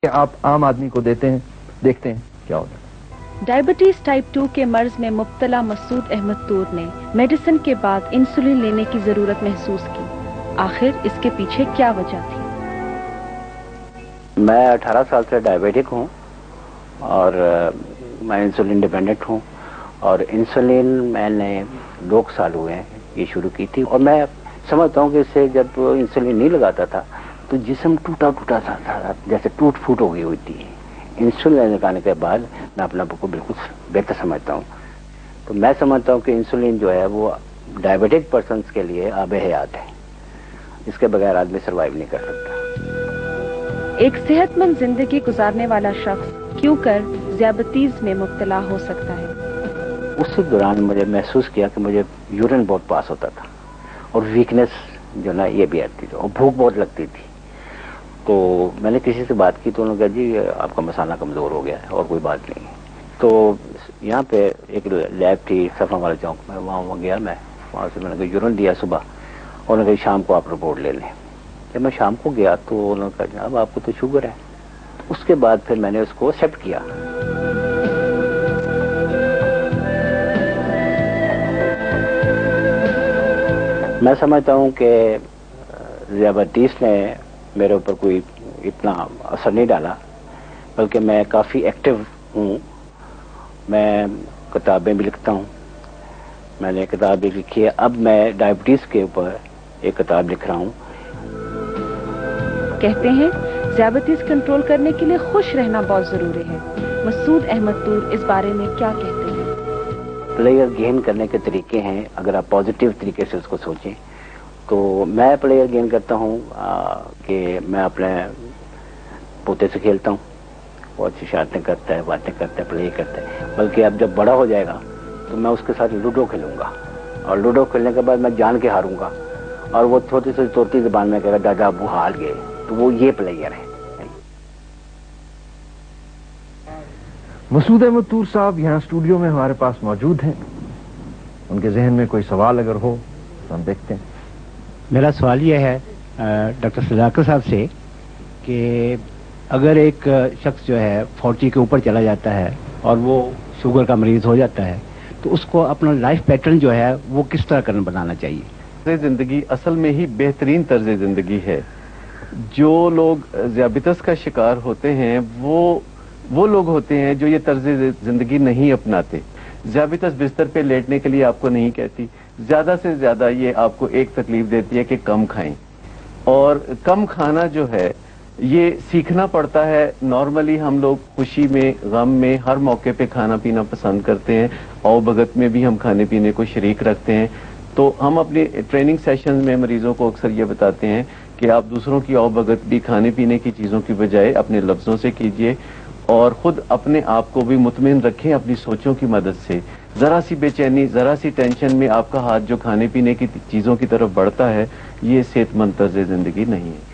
کہ آپ عام آدمی کو دیتے ہیں، دیکھتے ہیں کیا ہوتا ہے۔ ڈائبٹیز ٹائپ 2 کے مرض میں مبتلا مسعود احمد طور نے میڈیسن کے بعد انسولین لینے کی ضرورت محسوس کی۔ آخر اس کے پیچھے کیا وجہ تھی؟ میں 18 سال سے ڈائبیٹک ہوں اور میں انسولین ڈیپینڈنٹ ہوں، اور انسولین میں نے 2 سال ہوئے ہیں یہ شروع کی تھی، اور میں سمجھتا ہوں کہ اس سے جب انسولین نہیں لگاتا تھا تو جسم ٹوٹا ٹوٹا تھا، جیسے ٹوٹ پھوٹ ہو گئی ہوئی تھی۔ انسولین لگانے کے بعد میں اپنے آپ کو بالکل بہتر سمجھتا ہوں۔ تو میں سمجھتا ہوں کہ انسولین جو ہے وہ ڈائبیٹک پرسنس کے لیے آب حیات ہے، اس کے بغیر آدمی سروائیو نہیں کر سکتا۔ ایک صحت مند زندگی گزارنے والا شخص کیوں کر ذیابیطیز میں مبتلا ہو سکتا ہے؟ اس دوران مجھے محسوس کیا کہ مجھے یورین بہت پاس ہوتا تھا، اور ویکنس جو نا یہ بھی آتی تھی، اور بھوک بہت لگتی تھی۔ تو میں نے کسی سے بات کی تو انہوں نے کہا جی آپ کا مثانہ کمزور ہو گیا ہے، اور کوئی بات نہیں۔ تو یہاں پہ ایک لیب تھی صفا والا چوک میں، وہاں گیا میں، وہاں سے میں نے یورین دیا صبح، اور انہوں نے کہا شام کو آپ رپورٹ لے لیں۔ جب میں شام کو گیا تو انہوں نے کہا جناب آپ کو تو شوگر ہے۔ اس کے بعد پھر میں نے اس کو ایکسیپٹ کیا۔ میں سمجھتا ہوں کہ ذیابیطیس نے میرے اوپر کوئی اتنا اثر نہیں ڈالا، بلکہ میں کافی ایکٹیو ہوں۔ میں کتابیں بھی لکھتا ہوں، میں نے کتاب بھی لکھی ہے، اب میں ڈائبٹیز کے اوپر ایک کتاب لکھ رہا ہوں۔ کہتے ہیں ذیابیطیز کنٹرول کرنے کے لیے خوش رہنا بہت ضروری ہے۔ مسعود احمد طور اس بارے میں کیا کہتے ہیں؟ پلیئر گین کرنے کے طریقے ہیں، اگر آپ پازیٹیو طریقے سے اس کو سوچیں تو میں پلیئر گین کرتا ہوں کہ میں اپنے پوتے سے کھیلتا ہوں، وہ اچھی شرطیں کرتا ہے، باتیں کرتا ہے، پلے کرتا ہے، بلکہ اب جب بڑا ہو جائے گا تو میں اس کے ساتھ لوڈو کھیلوں گا، اور لوڈو کھیلنے کے بعد میں جان کے ہاروں گا، اور وہ چھوٹی سے چھوٹی زبان میں کہے گا دادا ابو ہار گئے، تو وہ یہ پلیئر ہے۔ مسعود احمد طور صاحب یہاں اسٹوڈیو میں ہمارے پاس موجود ہیں، ان کے ذہن میں کوئی سوال اگر ہو تو ہم دیکھتے ہیں۔ میرا سوال یہ ہے ڈاکٹر صداقت صاحب سے کہ اگر ایک شخص جو ہے 40 کے اوپر چلا جاتا ہے اور وہ شوگر کا مریض ہو جاتا ہے تو اس کو اپنا لائف پیٹرن جو ہے وہ کس طرح بنانا چاہیے؟ طرز زندگی اصل میں ہی بہترین طرز زندگی ہے۔ جو لوگ ذیابیطس کا شکار ہوتے ہیں وہ لوگ ہوتے ہیں جو یہ طرز زندگی نہیں اپناتے۔ ذیابیطس بستر پہ لیٹنے کے لیے آپ کو نہیں کہتی، زیادہ سے زیادہ یہ آپ کو ایک تکلیف دیتی ہے کہ کم کھائیں، اور کم کھانا جو ہے یہ سیکھنا پڑتا ہے۔ نارملی ہم لوگ خوشی میں، غم میں، ہر موقع پہ کھانا پینا پسند کرتے ہیں، او بھگت میں بھی ہم کھانے پینے کو شریک رکھتے ہیں۔ تو ہم اپنی ٹریننگ سیشنز میں مریضوں کو اکثر یہ بتاتے ہیں کہ آپ دوسروں کی او بھگت بھی کھانے پینے کی چیزوں کی بجائے اپنے لفظوں سے کیجئے، اور خود اپنے آپ کو بھی مطمئن رکھیں اپنی سوچوں کی مدد سے۔ ذرا سی بے چینی، ذرا سی ٹینشن میں آپ کا ہاتھ جو کھانے پینے کی چیزوں کی طرف بڑھتا ہے، یہ صحت مند طرز زندگی نہیں ہے۔